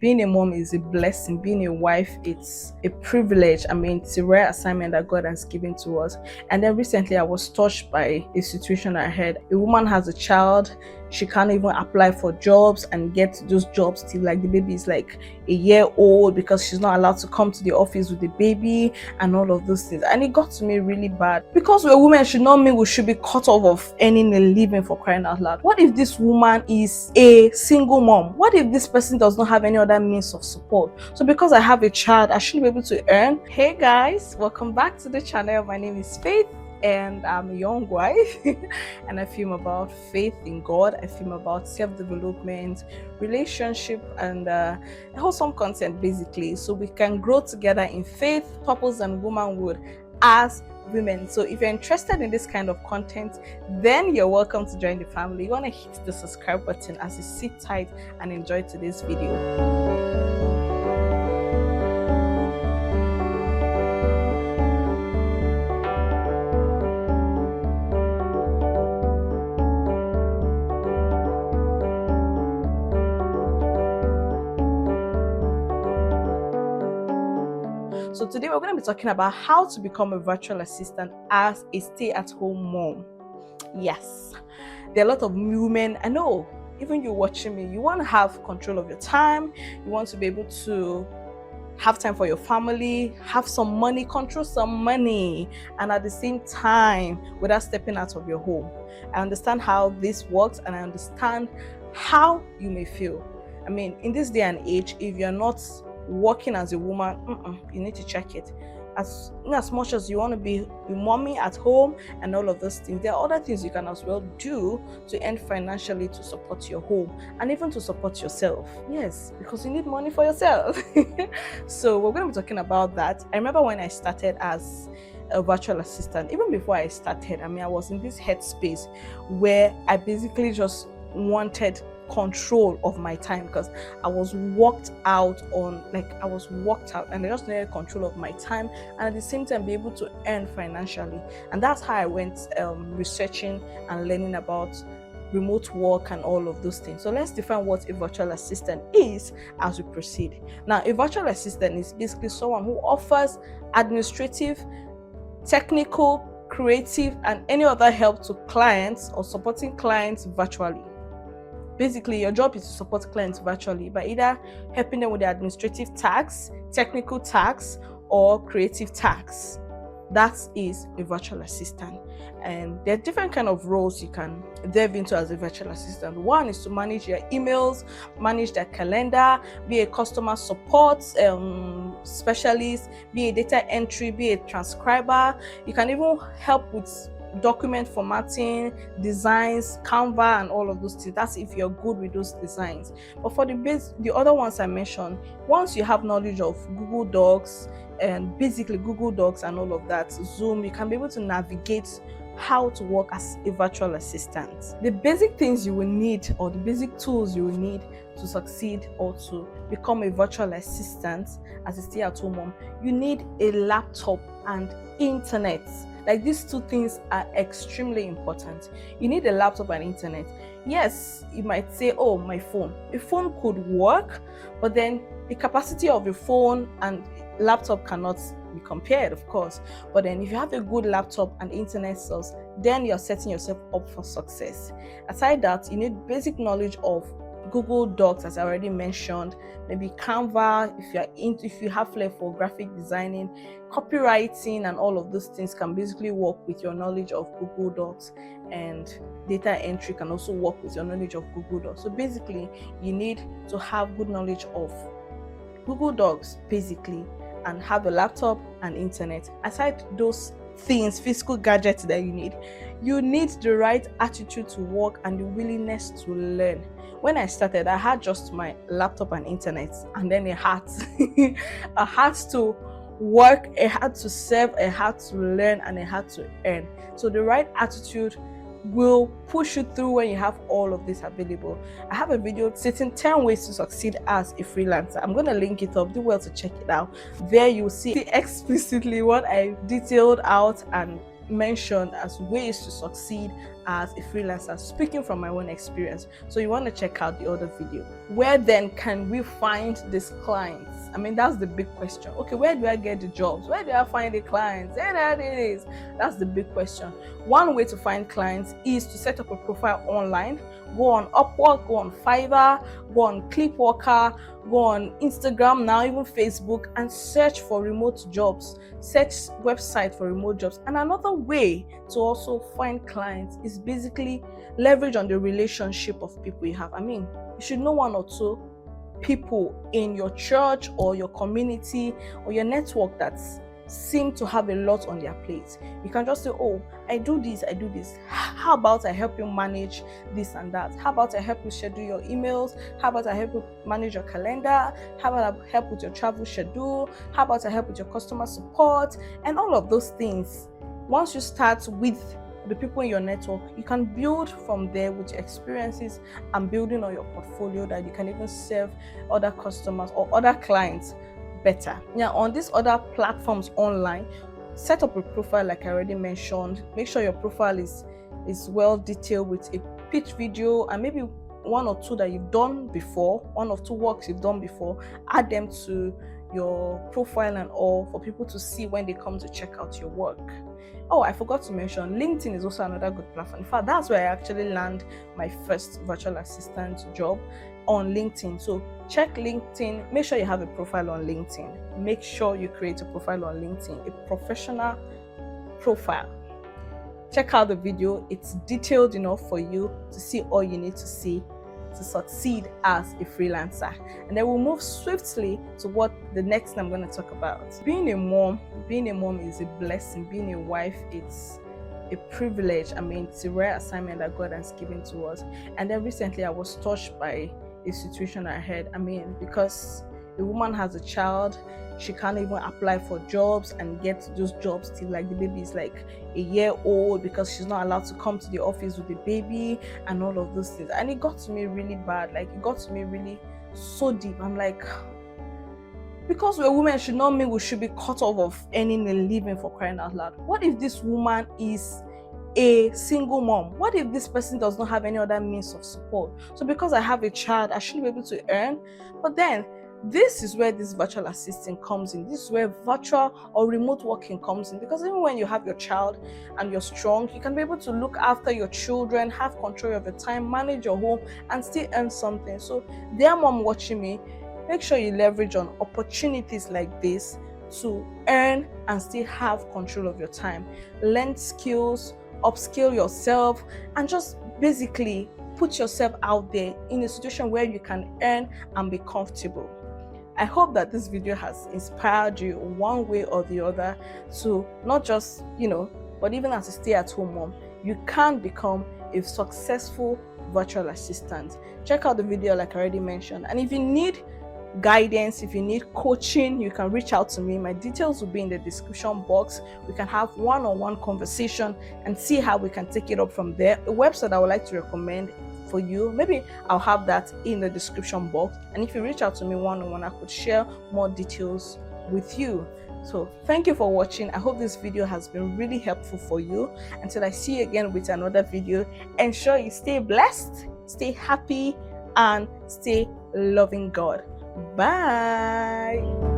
being a mom is a blessing. Being a wife, it's a privilege. I mean, it's a rare assignment that God has given to us. And then recently I was touched by a situation I had. A woman has a child, she can't even apply for jobs and get those jobs till like the baby is like a year old, because she's not allowed to come to the office with the baby and all of those things. And it got to me really bad, because we're women should not mean we should be cut off of earning a living, for crying out loud. What if this woman is a single mom? What if this person does not have any other means of support? So because I have a child, I should be able to earn. Hey guys, welcome back to the channel. My name is Faith and I'm a young wife and I film about faith in God. I film about self-development, relationship, and wholesome content, basically, so we can grow together in faith, purpose, and womanhood as women. So if you're interested in this kind of content, then you're welcome to join the family. You want to hit the subscribe button as you sit tight and enjoy today's video. So today we're going to be talking about how to become a virtual assistant as a stay-at-home mom. Yes, there are a lot of women, I know, even you watching me, you want to have control of your time, you want to be able to have time for your family, have some money, control some money, and at the same time without stepping out of your home. I understand how this works and I understand how you may feel. I mean, in this day and age, if you're not working as a woman, you need to check it. As much as you want to be mommy at home and all of those things, there are other things you can as well do to earn financially to support your home and even to support yourself. Yes, because you need money for yourself. So we're going to be talking about that. I remember when I started as a virtual assistant, even before I started, I was in this headspace where I basically just wanted control of my time, because I was worked out and I just needed control of my time and at the same time be able to earn financially. And that's how I went researching and learning about remote work and all of those things. So let's define what a virtual assistant is as we proceed. Now, a virtual assistant is basically someone who offers administrative, technical, creative, and any other help to clients or supporting clients virtually. Basically, your job is to support clients virtually by either helping them with the administrative tasks, technical tasks, or creative tasks. That is a virtual assistant. And there are different kind of roles you can delve into as a virtual assistant. One is to manage your emails, manage their calendar, be a customer support specialist, be a data entry, be a transcriber. You can even help with document formatting, designs, Canva, and all of those things. That's if you're good with those designs. But for the other ones I mentioned, once you have knowledge of Google Docs and basically Google Docs and all of that, Zoom, you can be able to navigate how to work as a virtual assistant. The basic things you will need, or the basic tools you will need to succeed or to become a virtual assistant as a stay-at-home mom, you need a laptop and internet. Like, these two things are extremely important. You need a laptop and internet. Yes, you might say, oh, my phone. A phone could work, but then the capacity of a phone and laptop cannot be compared, of course. But then if you have a good laptop and internet source, then you're setting yourself up for success. Aside that, you need basic knowledge of Google Docs, as I already mentioned, maybe Canva, if you have flair for graphic designing, copywriting, and all of those things can basically work with your knowledge of Google Docs, and data entry can also work with your knowledge of Google Docs. So basically, you need to have good knowledge of Google Docs, basically, and have a laptop and internet. Aside those things, physical gadgets that you need the right attitude to work and the willingness to learn. When I started, I had just my laptop and internet, and then a hat. A hat to work, a hat to serve, a hat to learn, and a hat to earn. So the right attitude will push you through when you have all of this available. I have a video stating 10 ways to succeed as a freelancer. I'm going to link it up. Do well to check it out. There you'll see explicitly what I detailed out and mentioned as ways to succeed as a freelancer, speaking from my own experience. So you want to check out the other video. Where then can we find these clients? I mean, that's the big question. Okay, where do I get the jobs? Where do I find the clients? There it is. That's the big question. One way to find clients is to set up a profile online. Go on Upwork, go on Fiverr, go on Clipworker, go on Instagram, now even Facebook, and search for remote jobs. Search website for remote jobs. And another way to also find clients is basically leverage on the relationship of people you have. I mean, you should know one or two people in your church or your community or your network that's seem to have a lot on their plate. You can just say, oh, I do this. How about I help you manage this and that? How about I help you schedule your emails? How about I help you manage your calendar? How about I help with your travel schedule? How about I help with your customer support? And all of those things. Once you start with the people in your network, you can build from there with your experiences and building on your portfolio that you can even serve other customers or other clients better. Now, on these other platforms online, set up a profile like I already mentioned. Make sure your profile is well detailed with a pitch video and maybe one or two that you've done before, one or two works you've done before. Add them to your profile and all for people to see when they come to check out your work. Oh, I forgot to mention, LinkedIn is also another good platform. In fact, that's where I actually land my first virtual assistant job, on LinkedIn. So check LinkedIn, make sure you have a profile on LinkedIn. Make sure you create a profile on LinkedIn, a professional profile. Check out the video, it's detailed enough for you to see all you need to see to succeed as a freelancer. And then we'll move swiftly to what the next thing I'm going to talk about. Being a mom is a blessing. Being a wife, it's a privilege. I mean, it's a rare assignment that God has given to us. And then recently I was touched by a situation I had. I mean, because a woman has a child, she can't even apply for jobs and get those jobs till like the baby is like a year old, because she's not allowed to come to the office with the baby and all of those things. And it got to me really bad. Like, it got to me really so deep. I'm like, because we're women should not mean we should be cut off of earning a living, for crying out loud. What if this woman is a single mom? What if this person does not have any other means of support? So because I have a child, I should be able to earn. But then this is where this virtual assistant comes in. This is where virtual or remote working comes in, because even when you have your child and you're strong, you can be able to look after your children, have control of your time, manage your home, and still earn something. So dear mom watching me, make sure you leverage on opportunities like this to earn and still have control of your time. Learn skills, upskill yourself, and just basically put yourself out there in a situation where you can earn and be comfortable. I hope that this video has inspired you one way or the other to not just, but even as a stay-at-home mom, you can become a successful virtual assistant. Check out the video like I already mentioned. And if you need guidance, if you need coaching, you can reach out to me. My details will be in the description box. We can have one-on-one conversation and see how we can take it up from there. A website I would like to recommend for you, maybe I'll have that in the description box, and if you reach out to me one-on-one, I could share more details with you. So thank you for watching. I hope this video has been really helpful for you. Until I see you again with another video, ensure you stay blessed, stay happy, and stay loving God. Bye.